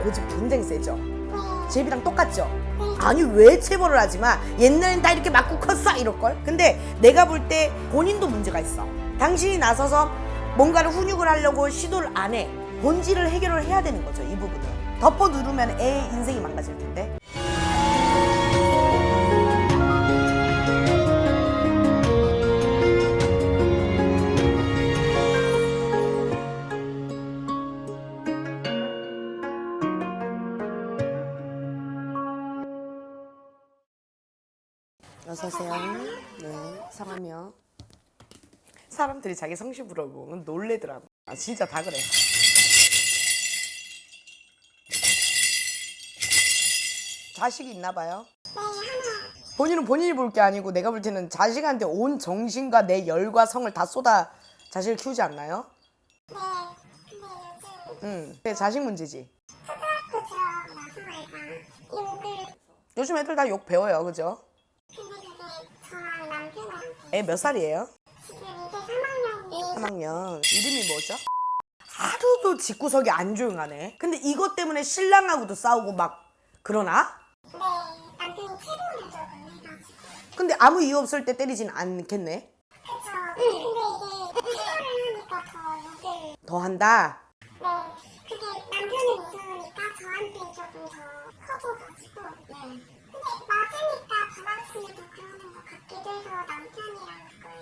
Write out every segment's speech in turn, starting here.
고집 굉장히 세죠? 제비랑 똑같죠? 아니 왜 체벌을 하지마, 옛날엔 다 이렇게 맞고 컸어 이럴걸? 근데 내가 볼 때 본인도 문제가 있어. 당신이 나서서 뭔가를 훈육을 하려고 시도를 안 해. 본질을 해결을 해야 되는 거죠. 이 부분은 덮어 누르면 애의 인생이 망가질 텐데. 어서오세요. 네, 성함이요. 사람들이 자기 성씨 물어보면 놀래더라고. 아, 진짜 다 그래. 자식이 있나 봐요? 네, 하나. 본인은 본인이 볼 게 아니고 내가 볼 때는 자식한테 온 정신과 내 열과 성을 다 쏟아 자식을 키우지 않나요? 네, 근데 요즘 네, 자식 문제지. 초등학교 들어가서 애가 욕을. 요즘 애들 다 욕 배워요, 그죠? 근데 그게 저랑 남편한테 애 몇 살이에요? 지금 이제 3학년이. 3학년. 이름이 뭐죠? 하루도 집구석이 안 조용하네. 근데 이것 때문에 신랑하고도 싸우고 막 그러나? 네, 남편이 체벌을 조금 해가지고. 근데 아무 이유 없을 때 때리진 않겠네? 그쵸. 근데 이게 체벌을 하니까 더 욕을. 더 한다? 네, 그게 남편은 무서우니까 저한테 조금 더 커져가지고. 네. 근데 맞으니까 받아치면 더 그러는 것 같기도 해서 남편이랑 그것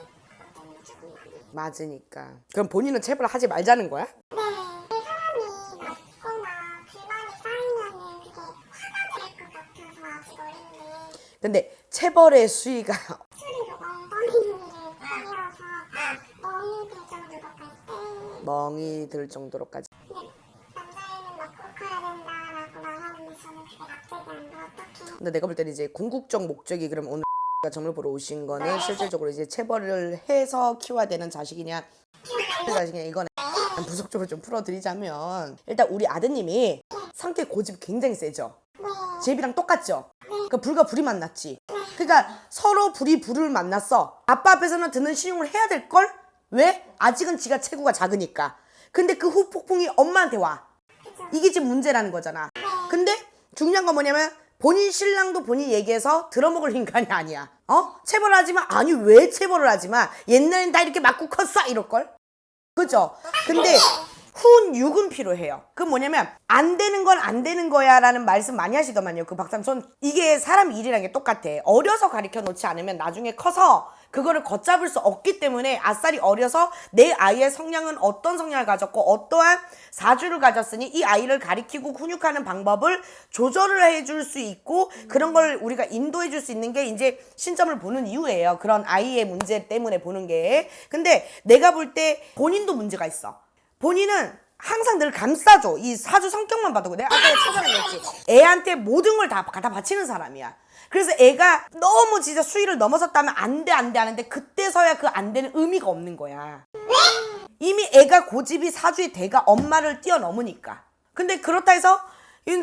때문에 조금 많이. 맞으니까. 그럼 본인은 체벌을 하지 말자는 거야? 네, 사람이 맞거나 불만이 쌓이면은 그게 화가 날 것 같아서 아직 어린데 근데 체벌의 수위가 소리로 멍멍이를 때려서 멍이 들 정도로까지. 멍이 들 정도로까지. 근데 남자애는 맞고 가야 된다라고 말하는데 저는 그게 납득이 안 돼. 어떡해. 근데 내가 볼 때는 이제 궁극적 목적이 그럼 오늘 점을 보러 오신 거는 실질적으로 이제 체벌을 해서 키워야 되는 자식이냐 자식이냐 이거네. 부속적으로 좀 풀어드리자면 일단 우리 아드님이 성격 고집 굉장히 세죠? 제비랑 똑같죠? 그러니까 불과 불이 만났지. 그러니까 서로 불이 불을 만났어. 아빠 앞에서는 드는 신용을 해야 될걸? 왜? 아직은 지가 체구가 작으니까. 근데 그 후폭풍이 엄마한테 와. 이게 지금 문제라는 거잖아. 근데 중요한 건 뭐냐면 본인 신랑도 본인 얘기해서 들어먹을 인간이 아니야. 체벌을 하지마. 아니 왜 체벌을 하지마, 옛날엔 다 이렇게 맞고 컸어 이럴걸? 그죠? 근데 훈육은 필요해요. 그 뭐냐면 안 되는 건 안 되는 거야 라는 말씀 많이 하시더만요. 그 박사님, 전 이게 사람 일이란 게 똑같아. 어려서 가르쳐 놓지 않으면 나중에 커서 그거를 걷잡을 수 없기 때문에 아싸리 어려서 내 아이의 성향은 어떤 성향을 가졌고 어떠한 사주를 가졌으니 이 아이를 가리키고 훈육하는 방법을 조절을 해줄 수 있고 그런 걸 우리가 인도해 줄 수 있는 게 이제 신점을 보는 이유예요. 그런 아이의 문제 때문에 보는 게. 근데 내가 볼 때 본인도 문제가 있어. 본인은 항상 늘 감싸줘. 이 사주 성격만 봐도. 내가 아까 찾아냈지. 애한테 모든 걸 다 바치는 사람이야. 그래서 애가 너무 진짜 수위를 넘어섰다면 안 돼 하는데 그때서야 그 안 되는 의미가 없는 거야. 이미 애가 고집이 사주의 대가 엄마를 뛰어넘으니까. 근데 그렇다 해서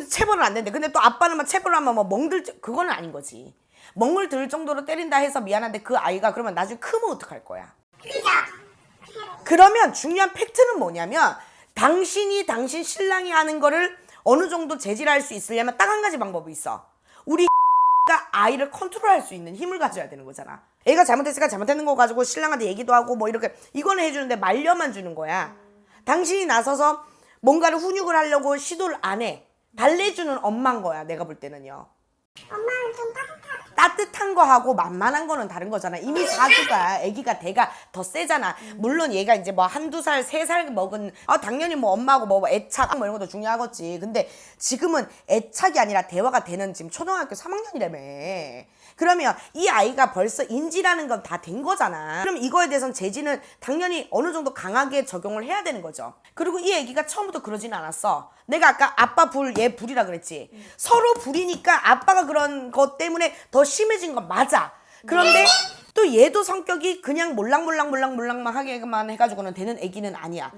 체벌은 안 된대. 근데 또 아빠는 막 체벌을 하면 뭐 멍들, 그거는 아닌 거지. 멍을 들 정도로 때린다 해서 미안한데 그 아이가 그러면 나중에 크면 어떡할 거야. 그러면 중요한 팩트는 뭐냐면 당신이 당신 신랑이 하는 거를 어느 정도 제지할 수 있으려면 딱 한 가지 방법이 있어. 우리 가 아이를 컨트롤할 수 있는 힘을 가져야 되는 거잖아. 애가 잘못했으니까 잘못했는 거 가지고 신랑한테 얘기도 하고 뭐 이렇게 이거는 해주는데 말려만 주는 거야. 당신이 나서서 뭔가를 훈육을 하려고 시도를 안 해. 달래주는 엄마인 거야. 내가 볼 때는요. 엄마는 좀 따뜻한 거하고 만만한 거는 다른 거잖아. 이미 사주가 아기가 대가 더 세잖아. 물론 얘가 이제 뭐 한두 살, 3살 먹은 당연히 뭐 엄마하고 뭐 애착 뭐 이런 것도 중요하겠지. 근데 지금은 애착이 아니라 대화가 되는 지금 초등학교 3학년이라며. 그러면 이 아이가 벌써 인지라는 건 다 된 거잖아. 그럼 이거에 대해서는 제지는 당연히 어느 정도 강하게 적용을 해야 되는 거죠. 그리고 이 애기가 처음부터 그러진 않았어. 내가 아까 아빠 불, 얘 불이라 그랬지. 서로 불이니까 아빠가 그런 것 때문에 더 심해진 건 맞아. 그런데 또 얘도 성격이 그냥 몰랑몰랑만 하게만 해가지고는 되는 애기는 아니야.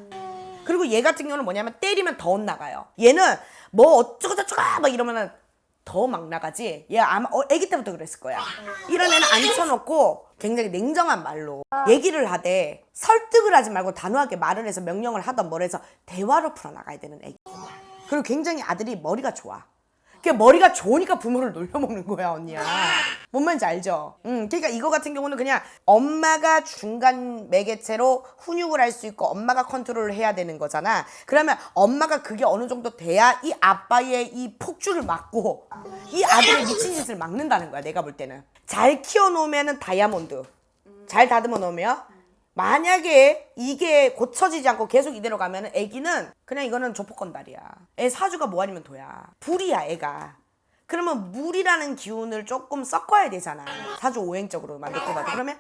그리고 얘 같은 경우는 뭐냐면 때리면 더 엇나가요. 얘는 뭐 어쩌고저쩌고 막 이러면은 더 막 나가지. 얘 아마 애기 때부터 그랬을 거야. 이런 애는 앉혀놓고 굉장히 냉정한 말로 얘기를 하되 설득을 하지 말고 단호하게 말을 해서 명령을 하던 뭘 해서 대화로 풀어나가야 되는 애기. 그리고 굉장히 아들이 머리가 좋아. 그 머리가 좋으니까 부모를 놀려먹는 거야, 언니야. 뭔 말인지 알죠? 그러니까 이거 같은 경우는 그냥 엄마가 중간 매개체로 훈육을 할 수 있고 엄마가 컨트롤을 해야 되는 거잖아. 그러면 엄마가 그게 어느 정도 돼야 이 아빠의 이 폭주를 막고 이 아들의 미친 짓을 막는다는 거야, 내가 볼 때는. 잘 키워놓으면 다이아몬드. 잘 다듬어 놓으면 만약에 이게 고쳐지지 않고 계속 이대로 가면 애기는 그냥 이거는 조폭건달이야. 애 사주가 뭐 아니면 도야. 불이야, 애가. 그러면 물이라는 기운을 조금 섞어야 되잖아. 사주 오행적으로 만들고 봐도. 그러면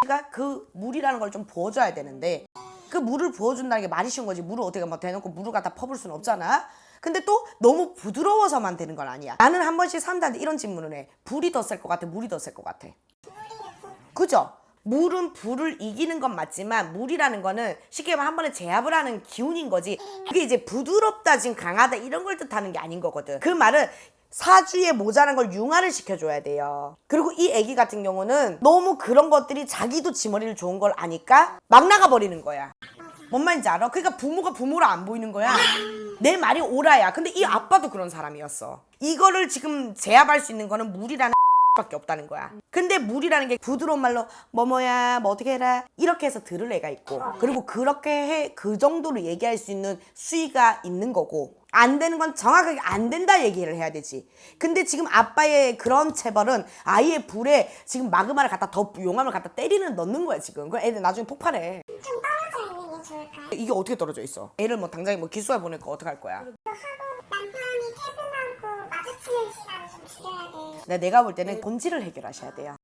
가 그 물이라는 걸 좀 부어줘야 되는데 그 물을 부어준다는 게 말이 쉬운 거지. 물을 어떻게 뭐 대놓고 물을 갖다 퍼볼 수는 없잖아. 근데 또 너무 부드러워서만 되는 건 아니야. 나는 한 번씩 사람들한테 이런 질문을 해. 불이 더 셀 것 같아? 물이 더 셀 것 같아? 그죠? 물은 불을 이기는 건 맞지만 물이라는 거는 쉽게 말하면 한 번에 제압을 하는 기운인 거지. 그게 이제 부드럽다, 지금 강하다 이런 걸 뜻하는 게 아닌 거거든. 그 말은 사주에 모자란 걸 융화를 시켜줘야 돼요. 그리고 이 애기 같은 경우는 너무 그런 것들이 자기도 지 머리를 좋은 걸 아니까 막 나가버리는 거야. 뭔 말인지 알아? 그러니까 부모가 부모로 안 보이는 거야. 내 말이 오라야. 근데 이 아빠도 그런 사람이었어. 이거를 지금 제압할 수 있는 거는 물이라는 밖에 없다는 거야. 근데 물이라는 게 부드러운 말로 뭐뭐야 뭐 어떻게 해라 이렇게 해서 들을 애가 있고, 그리고 그렇게 해 그 정도로 얘기할 수 있는 수위가 있는 거고, 안 되는 건 정확하게 안 된다 얘기를 해야 되지. 근데 지금 아빠의 그런 체벌은 아이의 불에 지금 마그마를 갖다 더 용암을 갖다 때리는 넣는 거야 지금. 그럼 애들 나중에 폭발해. 좀 떨어져 있는 게 좋을까요? 이게 어떻게 떨어져 있어? 애를 뭐 당장에 뭐 기숙사에 보낼까 어떻게 할 거야? 하고 남편이 퇴근하고 마주치는 시간을 좀 줄여야 돼. 내가 볼 때는 본질을 해결하셔야 돼요.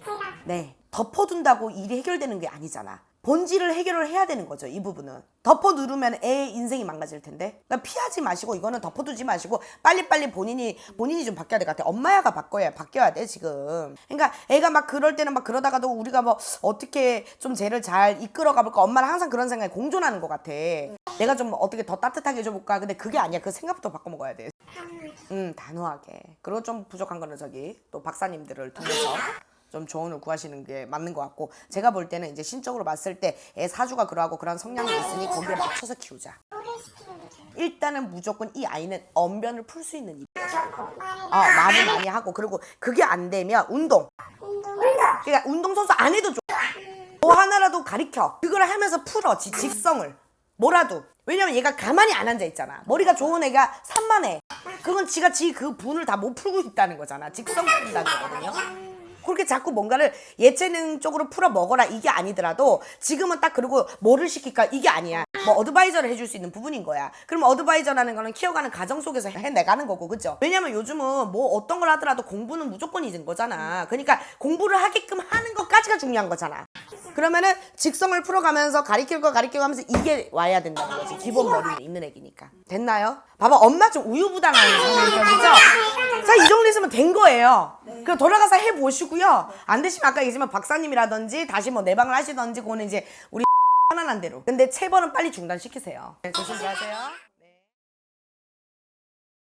제가 네, 덮어둔다고 일이 해결되는 게 아니잖아. 본질을 해결을 해야 되는 거죠, 이 부분은. 덮어 누르면 애의 인생이 망가질 텐데. 그러니까 피하지 마시고 이거는 덮어두지 마시고 빨리빨리 본인이 좀 바뀌어야 될 것 같아. 엄마야가 바뀌어야 돼 지금. 그러니까 애가 막 그럴 때는 막 그러다가도 우리가 뭐 어떻게 좀 쟤를 잘 이끌어가 볼까, 엄마는 항상 그런 생각에 공존하는 것 같아. 내가 좀 어떻게 더 따뜻하게 해줘볼까. 근데 그게 아니야. 그 생각부터 바꿔먹어야 돼. 단호하게. 그리고 좀 부족한 거는 저기 또 박사님들을 통해서 좀 조언을 구하시는 게 맞는 것 같고, 제가 볼 때는 이제 신적으로 봤을 때 애 사주가 그러하고 그런 성향이 있으니 거기에 맞춰서 키우자. 일단은 무조건 이 아이는 언변을 풀 수 있는 일. 말을 많이 하고, 그리고 그게 안 되면 운동. 그러니까 운동선수 안 해도 좋아. 뭐 하나라도 가르쳐. 그걸 하면서 풀어. 직성을. 뭐라도. 왜냐면 얘가 가만히 안 앉아 있잖아. 머리가 좋은 애가 산만해. 그건 지가 그 분을 다 못 풀고 있다는 거잖아. 직성 풀린다는 거거든요. 그렇게 자꾸 뭔가를 예체능 쪽으로 풀어 먹어라 이게 아니더라도 지금은 딱, 그리고 뭐를 시킬까 이게 아니야. 뭐 어드바이저를 해줄 수 있는 부분인 거야. 그러면 어드바이저라는 거는 키워가는 가정 속에서 해내가는 거고, 그죠? 왜냐면 요즘은 뭐 어떤 걸 하더라도 공부는 무조건이든 거잖아. 그러니까 공부를 하게끔 하는 것까지가 중요한 거잖아. 그러면은 직성을 풀어가면서 가리키고 하면서 이게 와야 된다는 거지. 기본 머리는 있는 애기니까. 됐나요? 봐봐, 엄마 좀 우유부단한 성격이죠? 자, 이 정도 있으면 된 거예요. 그럼 돌아가서 해보시고요. 안 되시면 아까 얘기했지만 박사님이라든지 다시 뭐 내방을 하시든지, 그거는 이제 우리 편안한 대로. 근데 체벌은 빨리 중단시키세요. 네, 조심히 하세요.